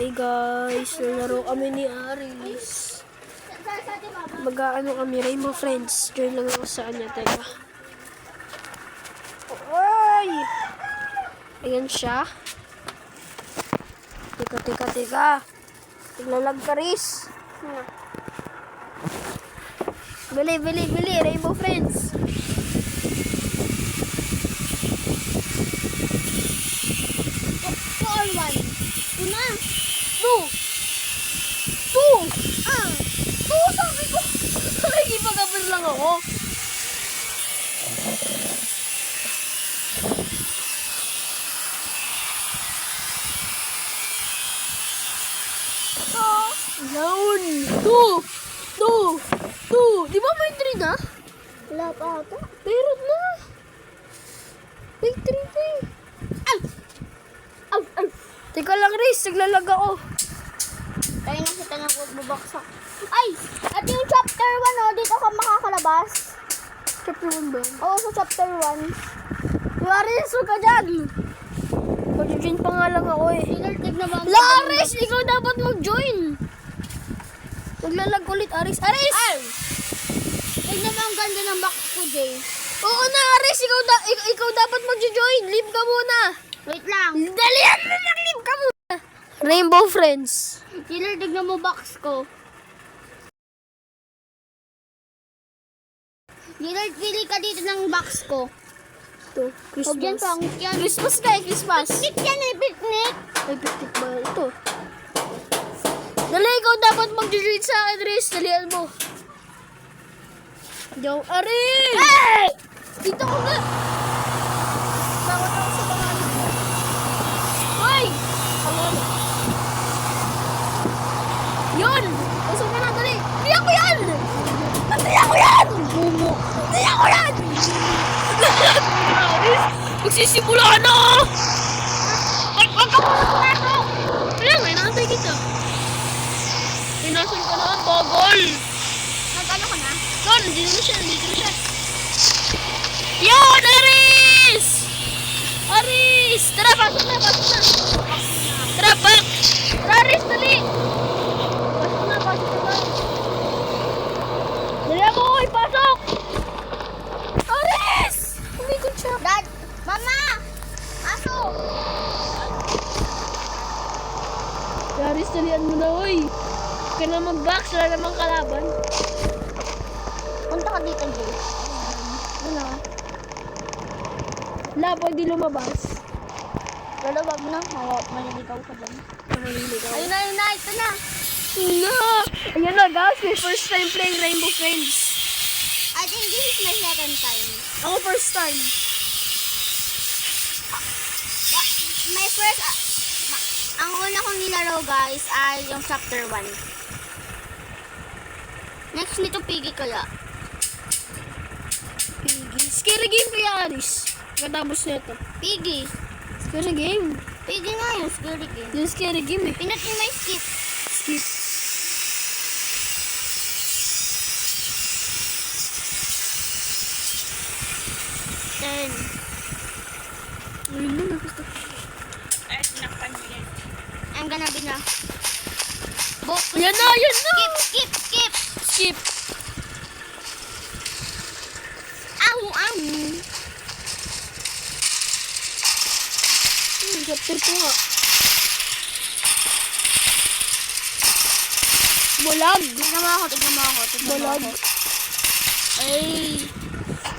Hi guys, nalaro kami ni Aris. Mag-aano kami, Rainbow Friends. Join lang ako sa kanya, teka. Oy! Ayan siya. Teka. Naglalag ka, Riz. Bili, Rainbow Friends. All one. Una. Two. Sabi ko. Nakikipag-abir lang ako. Down. Two. Di ba may 3 na? Wala pa ata. Meron na. May 3 na eh. Teka lang, Riz. Naglalag ako. Tayo na kita na magbabaksak. Ay! At yung chapter 1, oh, dito ka makakalabas. Chapter 1 ba? Oo, sa chapter 1. Laris, huwag ka dyan. Mag-join pa nga lang ako eh. Tinartig na ba? Laris, ikaw dapat mag-join. Naglalag ulit, Aris. Aris! Ay! Tignan mo ang ganda ng box ko, Jay. Oo na, Aris. Ikaw dapat mag-join. Leave ka muna. Wait lang. Dalihan mo lang. Leave ka muna. Rainbow Friends. Tinartig na mo box ko. Pili ka dito ng box ko. Ito, Huwag yan, Christmas. pangit yan. Christmas ka eh, Christmas. Picnic yan eh, picnic. Ay, picnic ba? Ito. Dali, ikaw dapat mag-join sa akin, Riz. Dalihan mo. Yo, Aris! Hey! Dito ko na. Takot ako sa pangalan mo. Hoy! Yun! Pasok ka na, dali. Hindi ako yan! Magsisimula na! Wag ka muna pumasok! Kaya nga, inaantay kita. Pinasan ka na, bagol! Nag-ano ka na? Doon, dito na siya. Yun, Aris! Aris! Tara, pasok na. Tara, back! Tara, Aris, dali! Pasok na. Dali ako, pasok! Aris! Umikot siya. Dad! Mama! Aso! Aris, dalian mo na, oy! Huwag ka na mag-back, wala namang kalaban. Punta ka dito, Jay. Wala. Wala, pwede lumabas. Pero wag na. Maliligaw ka dyan. Maliligaw. Ayun na. Ito na. Ayan na guys, my first time playing Rainbow Friends. I think this is my second time. Ako first time. My first... ang una kong nilaro, guys, ay yung chapter 1. Next nito, Piggy kaya. Piggy. Scary game kaya, Aris. Katapos na ito. Piggy. Scary game. Piggy nga yung scary game. Yung scary game eh. Pinat yung may skip. Skip. Then, Ayun na, nagusto. I'm gonna be na. Yan na! Skip. Skip. Ow. Chapter 2 nga. Bulag. Tignan mo ako. Bulag. Ay.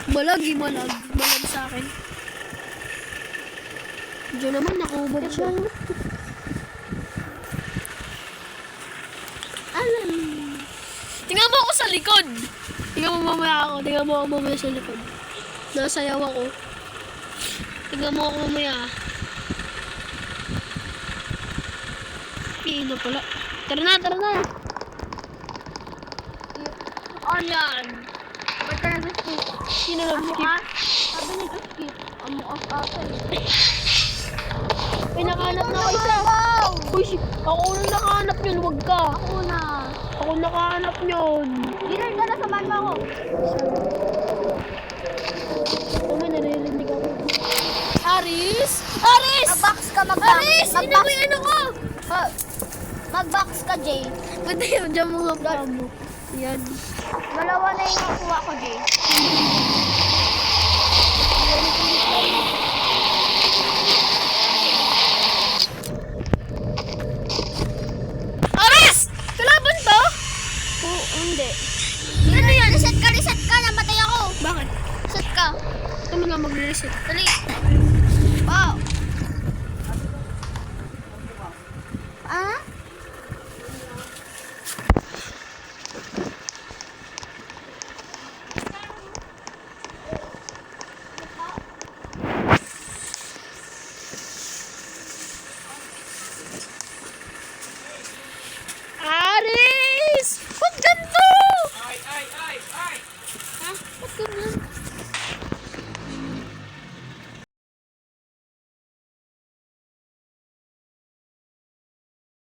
Bulag. Bulag sa akin. Diyan naman, nakubog siya. Alam. Tingnan mo ako sa likod. Tingnan mo ako mamaya sa likod. Nasayaw ako. Tingnan mo ako mamaya. Pino pala. Tara na. Yan. Ba't ka nag-skip? Sino nag-skip? Sabi nito skip. Amukas ata eh. May nakahanap na ako isa. Uy, ako na nakahanap yun. Huwag ka. Ako nakahanap yun. Dinner ka na, samahan mo ako. May naririnig ako. Aris! Mag-box ka, mag-box. Aris! Hindi na mo yung ano ko! Mag-box ka, Jay. Pwede yun, dyan mga pa mo. Yan. Dalawa na yung nakuha ko, Jay. Aras! Kalaban to? Oo, hindi. Ano yan? Reset ka, reset ka. Namatay ako. Bakit? Reset ka. Ito mo lang mag-reset. Dali.